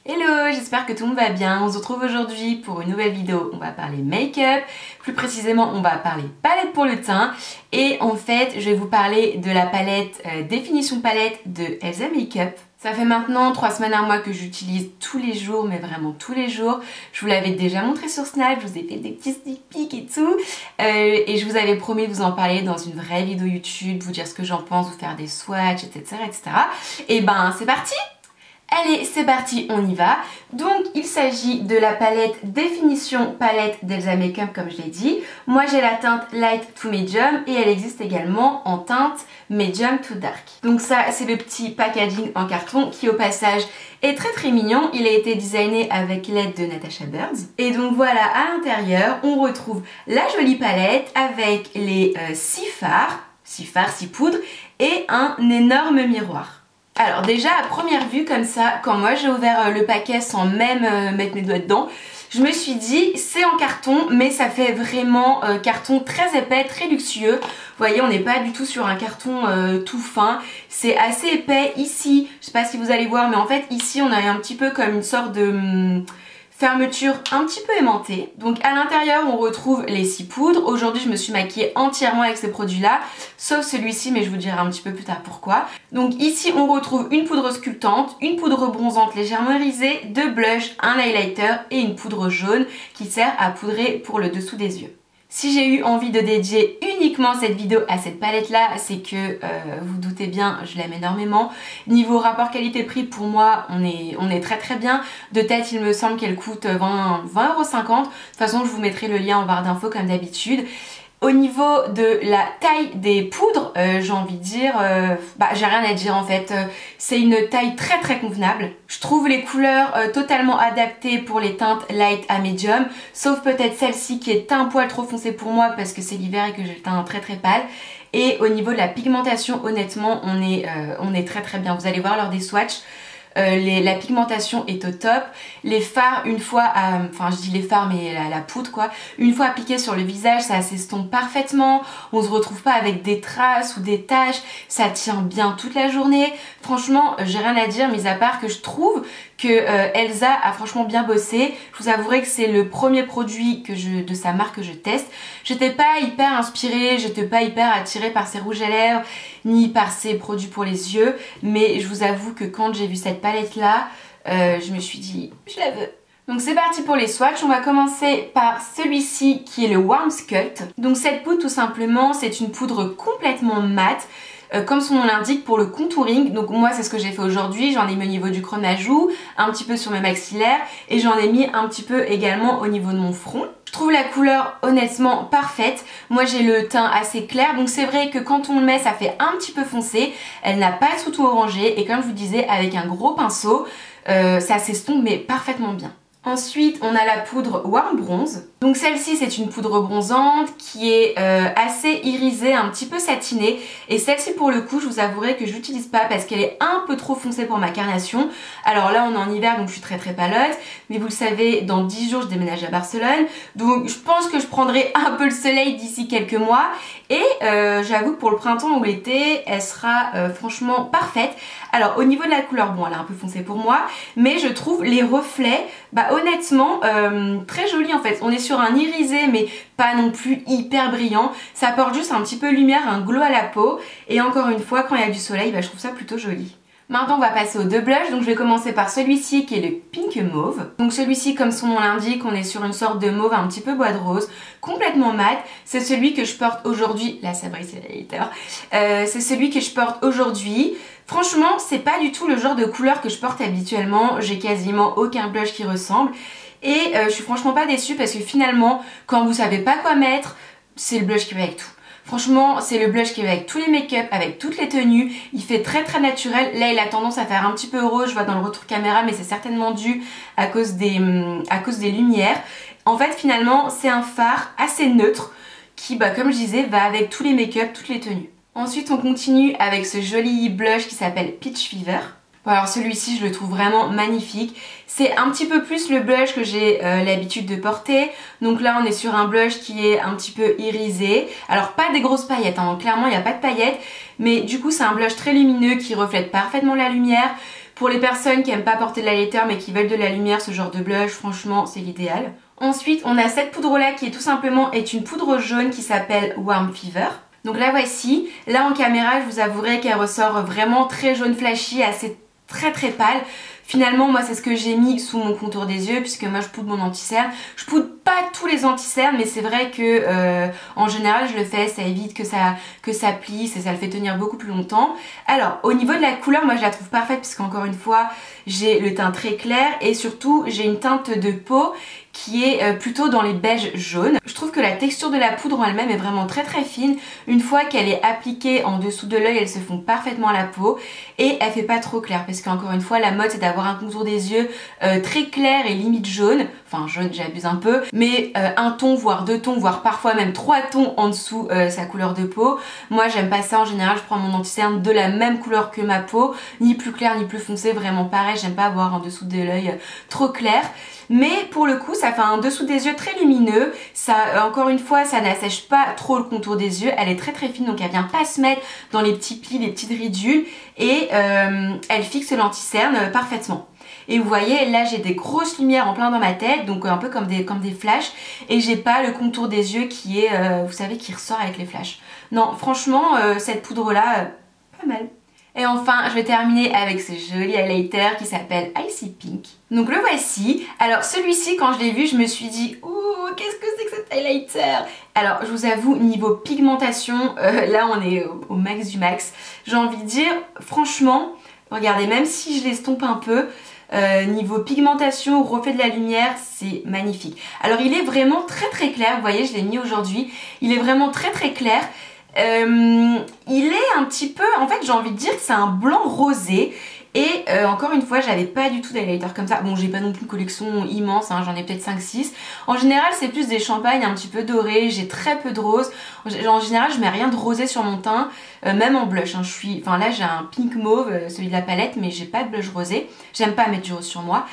Hello, j'espère que tout le monde va bien. On se retrouve aujourd'hui pour une nouvelle vidéo. On va parler make-up, plus précisément on va parler palette pour le teint. Et en fait, je vais vous parler de la palette Définition Palette de Elsa Makeup. Ça fait maintenant 3 semaines à moi que j'utilise tous les jours, mais vraiment tous les jours. Je vous l'avais déjà montré sur Snap, je vous ai fait des petits sneak peeks et tout. Et je vous avais promis de vous en parler dans une vraie vidéo YouTube, vous dire ce que j'en pense, vous faire des swatchs, etc. Et ben c'est parti! Allez, c'est parti, on y va. Donc, il s'agit de la palette Définition Palette d'Elsa Makeup, comme je l'ai dit. Moi, j'ai la teinte Light to Medium et elle existe également en teinte Medium to Dark. Donc ça, c'est le petit packaging en carton qui, au passage, est très mignon. Il a été designé avec l'aide de Natasha Birds. Et donc voilà, à l'intérieur, on retrouve la jolie palette avec les 6 fards, 6 poudres et un énorme miroir. Alors déjà à première vue comme ça, quand moi j'ai ouvert le paquet sans même mettre mes doigts dedans, je me suis dit c'est en carton mais ça fait vraiment carton très épais, très luxueux. Vous voyez, on n'est pas du tout sur un carton tout fin, c'est assez épais ici, je sais pas si vous allez voir mais en fait ici on a un petit peu comme une sorte de fermeture un petit peu aimantée. Donc à l'intérieur on retrouve les 6 poudres. Aujourd'hui je me suis maquillée entièrement avec ces produits là, sauf celui-ci mais je vous dirai un petit peu plus tard pourquoi. Donc ici on retrouve une poudre sculptante, une poudre bronzante légèrement irisée, 2 blushs, un highlighter et une poudre jaune qui sert à poudrer pour le dessous des yeux. Si j'ai eu envie de dédier uniquement cette vidéo à cette palette là, c'est que vous doutez bien, je l'aime énormément. Niveau rapport qualité-prix, pour moi, on est très bien. De tête, il me semble qu'elle coûte 20,50 €. De toute façon, je vous mettrai le lien en barre d'infos comme d'habitude. Au niveau de la taille des poudres, j'ai envie de dire, j'ai rien à dire en fait, c'est une taille très convenable. Je trouve les couleurs totalement adaptées pour les teintes light à medium, sauf peut-être celle-ci qui est un poil trop foncée pour moi parce que c'est l'hiver et que j'ai le teint très pâle. Et au niveau de la pigmentation, honnêtement, on est très bien. Vous allez voir lors des swatchs. La pigmentation est au top. Les fards, une fois, enfin je dis les fards mais la poudre quoi, une fois appliquée sur le visage, ça s'estompe parfaitement. On se retrouve pas avec des traces ou des taches. Ça tient bien toute la journée. Franchement, j'ai rien à dire, mis à part que je trouve que Elsa a franchement bien bossé. Je vous avouerai que c'est le premier produit de sa marque que je teste. J'étais pas hyper inspirée, j'étais pas hyper attirée par ses rouges à lèvres ni par ses produits pour les yeux, mais je vous avoue que quand j'ai vu cette palette là, je me suis dit je la veux. Donc c'est parti pour les swatchs. On va commencer par celui-ci qui est le Warm Sculpt. Donc cette poudre tout simplement, c'est une poudre complètement mate. Comme son nom l'indique, pour le contouring. Donc moi c'est ce que j'ai fait aujourd'hui, j'en ai mis au niveau du creux de ma joue, un petit peu sur mes maxillaires et j'en ai mis un petit peu également au niveau de mon front. Je trouve la couleur honnêtement parfaite. Moi j'ai le teint assez clair, donc c'est vrai que quand on le met ça fait un petit peu foncé. Elle n'a pas de sous-ton orangé et comme je vous disais, avec un gros pinceau, ça s'estompe mais parfaitement bien. Ensuite, on a la poudre Warm Bronze. Donc celle-ci, c'est une poudre bronzante qui est assez irisée, un petit peu satinée. Et celle-ci, pour le coup, je vous avouerai que je l'utilise pas parce qu'elle est un peu trop foncée pour ma carnation. Alors là, on est en hiver, donc je suis très pâlotte. Mais vous le savez, dans 10 jours, je déménage à Barcelone. Donc je pense que je prendrai un peu le soleil d'ici quelques mois. Et j'avoue que pour le printemps ou l'été, elle sera franchement parfaite. Alors au niveau de la couleur, bon, elle est un peu foncée pour moi. Mais je trouve les reflets, honnêtement, très jolis en fait. On est sur un irisé mais pas non plus hyper brillant. Ça apporte juste un petit peu de lumière, un glow à la peau. Et encore une fois, quand il y a du soleil, je trouve ça plutôt joli. Maintenant on va passer aux 2 blushs, donc je vais commencer par celui-ci qui est le Pink Mauve. Donc celui-ci, comme son nom l'indique, on est sur une sorte de mauve un petit peu bois de rose, complètement mat. C'est celui que je porte aujourd'hui, là ça brille, c'est l'highlighter. C'est celui que je porte aujourd'hui. Franchement c'est pas du tout le genre de couleur que je porte habituellement, j'ai quasiment aucun blush qui ressemble. Et je suis franchement pas déçue parce que finalement quand vous savez pas quoi mettre, c'est le blush qui va avec tout. Franchement, c'est le blush qui va avec tous les make-up, avec toutes les tenues. Il fait très naturel. Là, il a tendance à faire un petit peu rose, je vois dans le retour caméra, mais c'est certainement dû à cause des lumières. En fait, finalement, c'est un fard assez neutre qui, comme je disais, va avec tous les make-up, toutes les tenues. Ensuite, on continue avec ce joli blush qui s'appelle Peach Fever. Bon, alors celui-ci, je le trouve vraiment magnifique. C'est un petit peu plus le blush que j'ai l'habitude de porter. Donc là, on est sur un blush qui est un petit peu irisé. Alors pas des grosses paillettes, hein. Clairement, il n'y a pas de paillettes. Mais du coup, c'est un blush très lumineux qui reflète parfaitement la lumière. Pour les personnes qui aiment pas porter de l'highlighter mais qui veulent de la lumière, ce genre de blush, franchement c'est l'idéal. Ensuite on a cette poudre là qui est tout simplement une poudre jaune qui s'appelle Warm Fever. Donc la voici, là en caméra je vous avouerai qu'elle ressort vraiment très jaune flashy, assez très pâle. Finalement moi c'est ce que j'ai mis sous mon contour des yeux puisque moi je poudre mon anti-cerne. Je poudre pas tous les anti-cernes mais c'est vrai que en général je le fais, ça évite que ça plisse et ça le fait tenir beaucoup plus longtemps. Alors au niveau de la couleur moi je la trouve parfaite puisqu'encore une fois j'ai le teint très clair et surtout j'ai une teinte de peau qui est plutôt dans les beiges jaunes. Je trouve que la texture de la poudre en elle-même est vraiment très fine. Une fois qu'elle est appliquée en dessous de l'œil, elle se fond parfaitement à la peau et elle fait pas trop clair parce qu'encore une fois la mode c'est d'avoir un contour des yeux très clair et limite jaune. Enfin jaune j'abuse un peu, mais un ton voire deux tons voire parfois même trois tons en dessous sa couleur de peau. Moi j'aime pas ça, en général je prends mon anti-cerne de la même couleur que ma peau, ni plus clair ni plus foncé, vraiment pareil, j'aime pas avoir en dessous de l'œil trop clair. Mais pour le coup ça fait un dessous des yeux très lumineux, ça encore une fois ça n'assèche pas trop le contour des yeux, elle est très fine donc elle vient pas se mettre dans les petits plis, les petites ridules et elle fixe l'anti-cerne parfaitement. Et vous voyez là j'ai des grosses lumières en plein dans ma tête, donc un peu comme des flashs, et j'ai pas le contour des yeux qui est, vous savez, qui ressort avec les flashs. Non franchement cette poudre là, pas mal. Et enfin, je vais terminer avec ce joli highlighter qui s'appelle Icy Pink. Donc le voici. Alors celui-ci, quand je l'ai vu, je me suis dit, ouh, qu'est-ce que c'est que cet highlighter? Alors je vous avoue, niveau pigmentation, là on est au max du max. J'ai envie de dire, franchement, regardez, même si je l'estompe un peu, niveau pigmentation, reflet de la lumière, c'est magnifique. Alors il est vraiment très clair, vous voyez, je l'ai mis aujourd'hui. Il est vraiment très clair. Il est un petit peu, en fait j'ai envie de dire que c'est un blanc rosé et encore une fois j'avais pas du tout d'highlighter comme ça. Bon j'ai pas non plus une collection immense, hein, j'en ai peut-être 5-6. En général c'est plus des champagnes un petit peu dorés, j'ai très peu de rose. En général je mets rien de rosé sur mon teint, même en blush, hein. Enfin là j'ai un pink mauve, celui de la palette, mais j'ai pas de blush rosé. J'aime pas mettre du rose sur moi.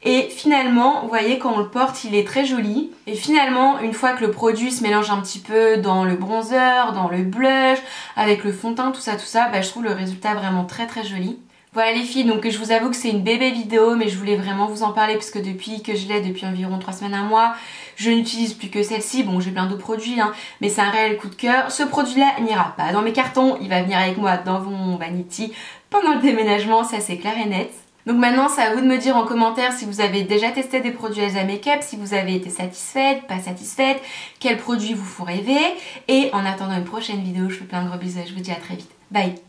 Et finalement, vous voyez, quand on le porte, il est très joli. Et finalement, une fois que le produit se mélange un petit peu dans le bronzer, dans le blush, avec le fond de teint, tout ça, bah, je trouve le résultat vraiment très joli. Voilà les filles, donc je vous avoue que c'est une bébé vidéo, mais je voulais vraiment vous en parler parce que depuis que je l'ai, depuis environ 3 semaines, 1 mois, je n'utilise plus que celle-ci. Bon, j'ai plein d'autres produits, hein, mais c'est un réel coup de cœur. Ce produit-là n'ira pas dans mes cartons, il va venir avec moi dans mon vanity pendant le déménagement, ça c'est clair et net. Donc maintenant c'est à vous de me dire en commentaire si vous avez déjà testé des produits Elsa Makeup, si vous avez été satisfaite, pas satisfaite, quels produits vous font rêver. Et en attendant une prochaine vidéo, je vous fais plein de gros bisous et je vous dis à très vite. Bye!